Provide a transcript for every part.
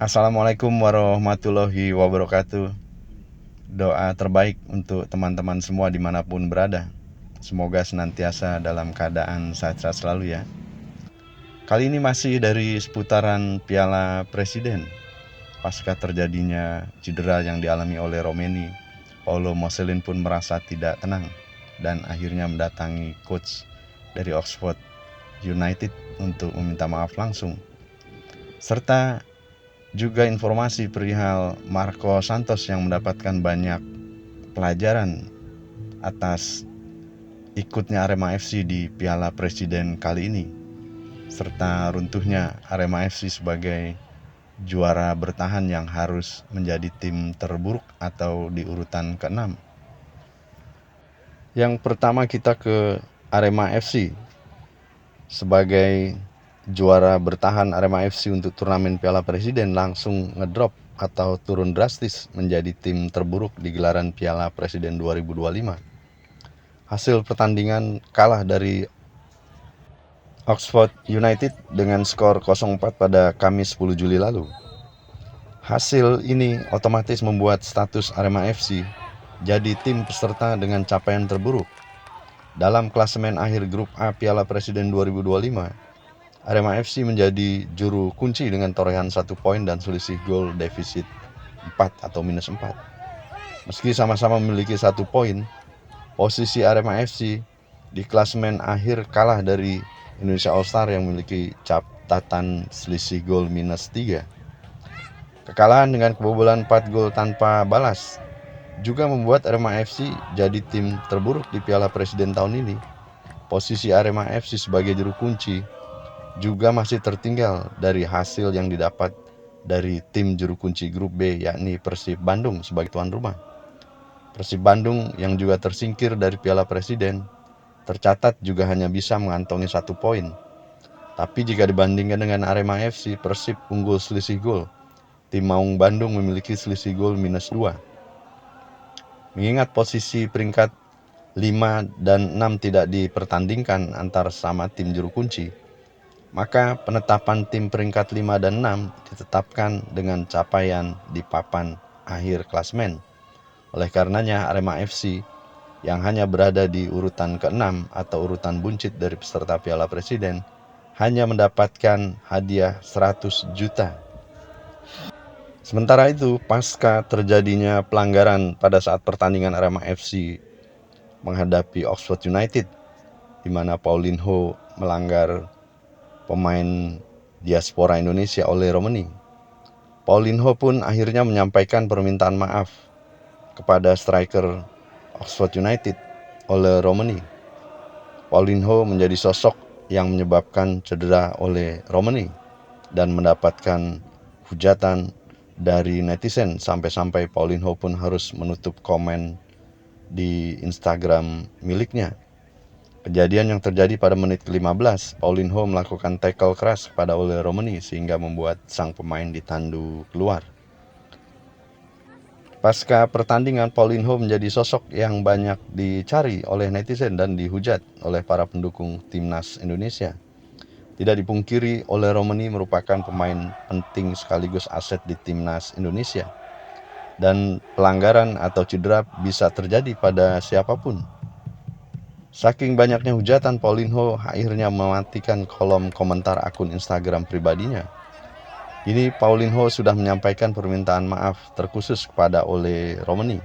Assalamualaikum warahmatullahi wabarakatuh. Doa terbaik untuk teman-teman semua dimanapun berada. Semoga senantiasa dalam keadaan sehat-sehat selalu ya. Kali ini masih dari seputaran Piala Presiden. Pasca terjadinya cedera yang dialami oleh Romeni, Paulo Moselin pun merasa tidak tenang dan akhirnya mendatangi coach dari Oxford United untuk meminta maaf langsung. Serta juga informasi perihal Marco Santos yang mendapatkan banyak pelajaran atas ikutnya Arema FC di Piala Presiden kali ini, serta runtuhnya Arema FC sebagai juara bertahan yang harus menjadi tim terburuk atau di urutan ke-6. Yang pertama kita ke Arema FC. Sebagai juara bertahan, Arema FC untuk turnamen Piala Presiden langsung ngedrop atau turun drastis menjadi tim terburuk di gelaran Piala Presiden 2025. Hasil pertandingan kalah dari Oxford United dengan skor 0-4 pada Kamis 10 Juli lalu. Hasil ini otomatis membuat status Arema FC jadi tim peserta dengan capaian terburuk. Dalam klasemen akhir grup A Piala Presiden 2025, Arema FC menjadi juru kunci dengan torehan 1 poin dan selisih gol defisit 4 atau minus 4. Meski sama-sama memiliki 1 poin, posisi Arema FC di klasemen akhir kalah dari Indonesia All Star yang memiliki catatan selisih gol minus 3. Kekalahan dengan kebobolan 4 gol tanpa balas juga membuat Arema FC jadi tim terburuk di Piala Presiden tahun ini. Posisi Arema FC sebagai juru kunci juga masih tertinggal dari hasil yang didapat dari tim juru kunci grup B, yakni Persib Bandung sebagai tuan rumah. Persib Bandung yang juga tersingkir dari Piala Presiden tercatat juga hanya bisa mengantongi 1 poin. Tapi jika dibandingkan dengan Arema FC, Persib unggul selisih gol. Tim Maung Bandung memiliki selisih gol minus 2. Mengingat posisi peringkat 5 dan 6 tidak dipertandingkan antar sama tim juru kunci, maka penetapan tim peringkat 5 dan 6 ditetapkan dengan capaian di papan akhir klasemen. Oleh karenanya Arema FC yang hanya berada di urutan ke-6 atau urutan buncit dari peserta Piala Presiden hanya mendapatkan hadiah 100 juta. Sementara itu, pasca terjadinya pelanggaran pada saat pertandingan Arema FC menghadapi Oxford United, di mana Paulinho melanggar pemain diaspora Indonesia oleh Romeni. Paulinho pun akhirnya menyampaikan permintaan maaf kepada striker Oxford United oleh Romeni. Paulinho menjadi sosok yang menyebabkan cedera oleh Romeni dan mendapatkan hujatan dari netizen sampai-sampai Paulinho pun harus menutup komen di Instagram miliknya. Kejadian yang terjadi pada menit ke-15, Paulinho melakukan tackle keras kepada Ole Romeni sehingga membuat sang pemain ditandu keluar. Pasca pertandingan, Paulinho menjadi sosok yang banyak dicari oleh netizen dan dihujat oleh para pendukung timnas Indonesia. Tidak dipungkiri, Ole Romeni merupakan pemain penting sekaligus aset di timnas Indonesia. Dan pelanggaran atau cedera bisa terjadi pada siapapun. Saking banyaknya hujatan, Paulinho akhirnya mematikan kolom komentar akun Instagram pribadinya. Ini Paulinho sudah menyampaikan permintaan maaf terkhusus kepada Ole Romeni.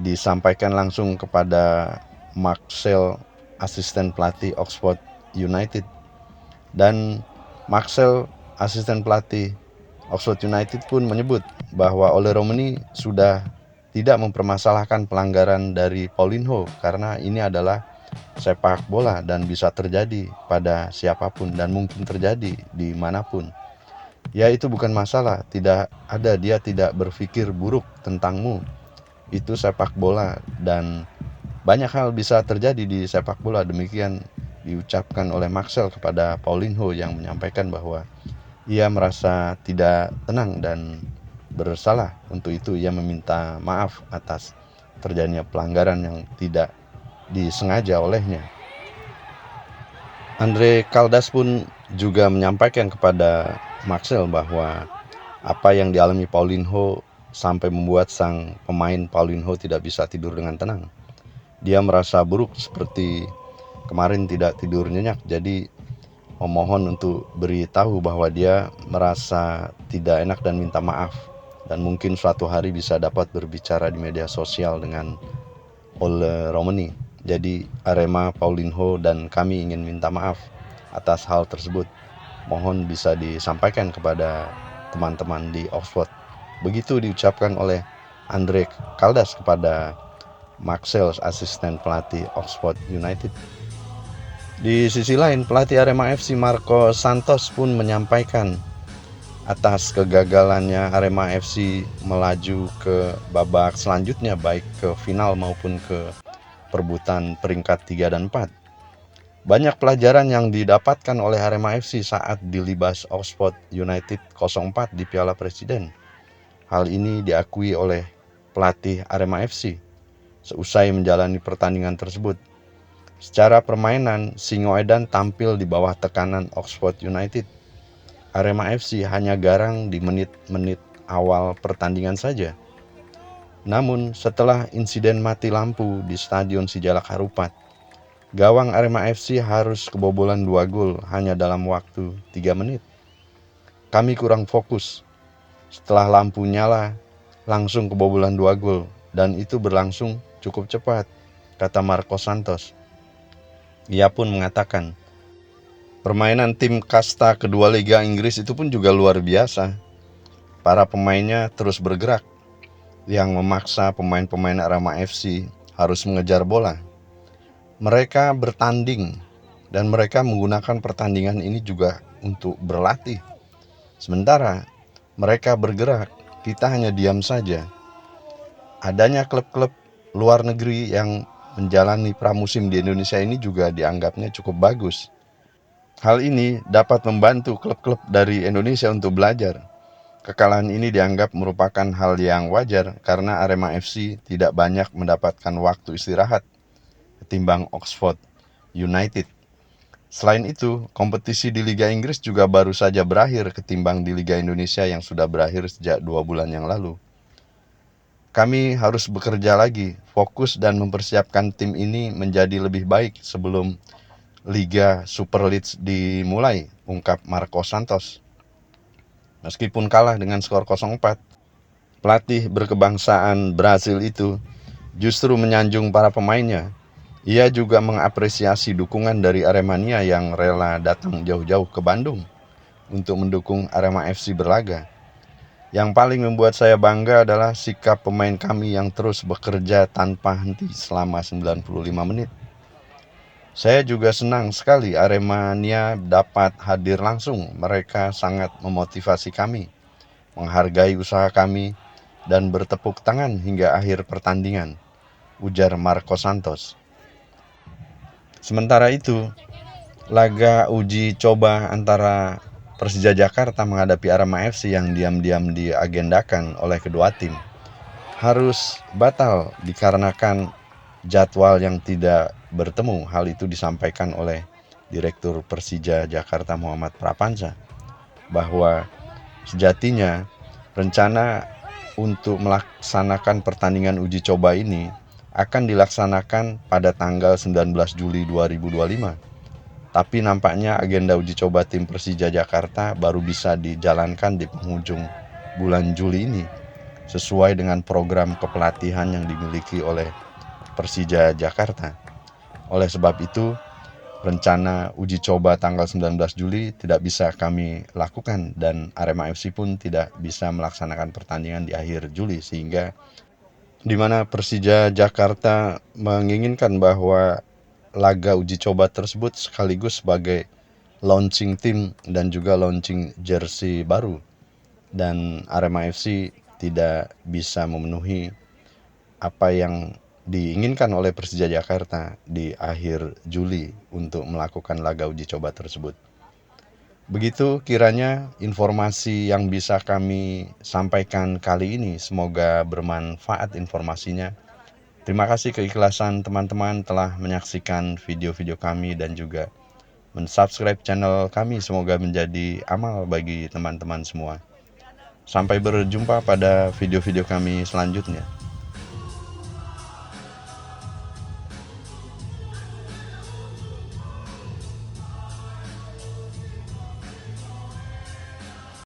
Disampaikan langsung kepada Marcel, asisten pelatih Oxford United. Dan Marcel, asisten pelatih Oxford United pun menyebut bahwa Ole Romeni sudah tidak mempermasalahkan pelanggaran dari Paulinho karena ini adalah sepak bola dan bisa terjadi pada siapapun dan mungkin terjadi dimanapun. Ya, itu bukan masalah, dia tidak berpikir buruk tentangmu. Itu sepak bola dan banyak hal bisa terjadi di sepak bola. Demikian diucapkan oleh Marcel kepada Paulinho yang menyampaikan bahwa ia merasa tidak tenang dan bersalah. Untuk itu ia meminta maaf atas terjadinya pelanggaran yang tidak disengaja olehnya. Andre Caldas pun juga menyampaikan kepada Marcel bahwa Apa yang dialami Paulinho sampai membuat sang pemain Paulinho tidak bisa tidur dengan tenang. Dia merasa buruk seperti kemarin tidak tidur nyenyak, jadi memohon untuk beritahu bahwa dia merasa tidak enak dan minta maaf. Dan mungkin suatu hari bisa dapat berbicara di media sosial dengan Ole Romani. Jadi Arema, Paulinho, dan kami ingin minta maaf atas hal tersebut. Mohon bisa disampaikan kepada teman-teman di Oxford. Begitu diucapkan oleh Andre Caldas kepada Maxwell, asisten pelatih Oxford United. Di sisi lain, pelatih Arema FC Marco Santos pun menyampaikan atas kegagalannya Arema FC melaju ke babak selanjutnya, baik ke final maupun ke perebutan peringkat 3 dan 4. Banyak pelajaran yang didapatkan oleh Arema FC saat dilibas Oxford United 04 di Piala Presiden. Hal ini diakui oleh pelatih Arema FC seusai menjalani pertandingan tersebut. Secara permainan, Singoedan tampil di bawah tekanan Oxford United. Arema FC hanya garang di menit-menit awal pertandingan saja. Namun setelah insiden mati lampu di Stadion Sijalak Harupat, gawang Arema FC harus kebobolan 2 gol hanya dalam waktu 3 menit. Kami kurang fokus. Setelah lampu nyala, langsung kebobolan 2 gol dan itu berlangsung cukup cepat, kata Marco Santos. Ia pun mengatakan, permainan tim kasta kedua Liga Inggris itu pun juga luar biasa. Para pemainnya terus bergerak, yang memaksa pemain-pemain Arema FC harus mengejar bola. Mereka bertanding, dan mereka menggunakan pertandingan ini juga untuk berlatih. Sementara mereka bergerak, kita hanya diam saja. Adanya klub-klub luar negeri yang menjalani pramusim di Indonesia ini juga dianggapnya cukup bagus. Hal ini dapat membantu klub-klub dari Indonesia untuk belajar. Kekalahan ini dianggap merupakan hal yang wajar karena Arema FC tidak banyak mendapatkan waktu istirahat ketimbang Oxford United. Selain itu, kompetisi di Liga Inggris juga baru saja berakhir ketimbang di Liga Indonesia yang sudah berakhir sejak 2 bulan yang lalu. Kami harus bekerja lagi, fokus dan mempersiapkan tim ini menjadi lebih baik sebelum Liga Super League dimulai, ungkap Marco Santos. Meskipun kalah dengan skor 0-4, pelatih berkebangsaan Brasil itu justru menyanjung para pemainnya. Ia juga mengapresiasi dukungan dari Aremania yang rela datang jauh-jauh ke Bandung untuk mendukung Arema FC berlaga. Yang paling membuat saya bangga adalah sikap pemain kami yang terus bekerja tanpa henti selama 95 menit. Saya juga senang sekali Aremania dapat hadir langsung. Mereka sangat memotivasi kami, menghargai usaha kami, dan bertepuk tangan hingga akhir pertandingan, ujar Marco Santos. Sementara itu, laga uji coba antara Persija Jakarta menghadapi Arema FC yang diam-diam diagendakan oleh kedua tim harus batal dikarenakan jadwal yang tidak bertemu. Hal itu disampaikan oleh Direktur Persija Jakarta Muhammad Prapanca, bahwa sejatinya rencana untuk melaksanakan pertandingan uji coba ini akan dilaksanakan pada tanggal 19 Juli 2025. Tapi nampaknya agenda uji coba tim Persija Jakarta baru bisa dijalankan di penghujung bulan Juli ini, sesuai dengan program kepelatihan yang dimiliki oleh Persija Jakarta. Oleh sebab itu, rencana uji coba tanggal 19 Juli tidak bisa kami lakukan dan Arema FC pun tidak bisa melaksanakan pertandingan di akhir Juli, sehingga di mana Persija Jakarta menginginkan bahwa laga uji coba tersebut sekaligus sebagai launching tim dan juga launching jersey baru, dan Arema FC tidak bisa memenuhi apa yang diinginkan oleh Persija Jakarta di akhir Juli untuk melakukan laga uji coba tersebut. Begitu kiranya informasi yang bisa kami sampaikan kali ini, semoga bermanfaat informasinya. Terima kasih keikhlasan teman-teman telah menyaksikan video-video kami dan juga mensubscribe channel kami. Semoga menjadi amal bagi teman-teman semua. Sampai berjumpa pada video-video kami selanjutnya.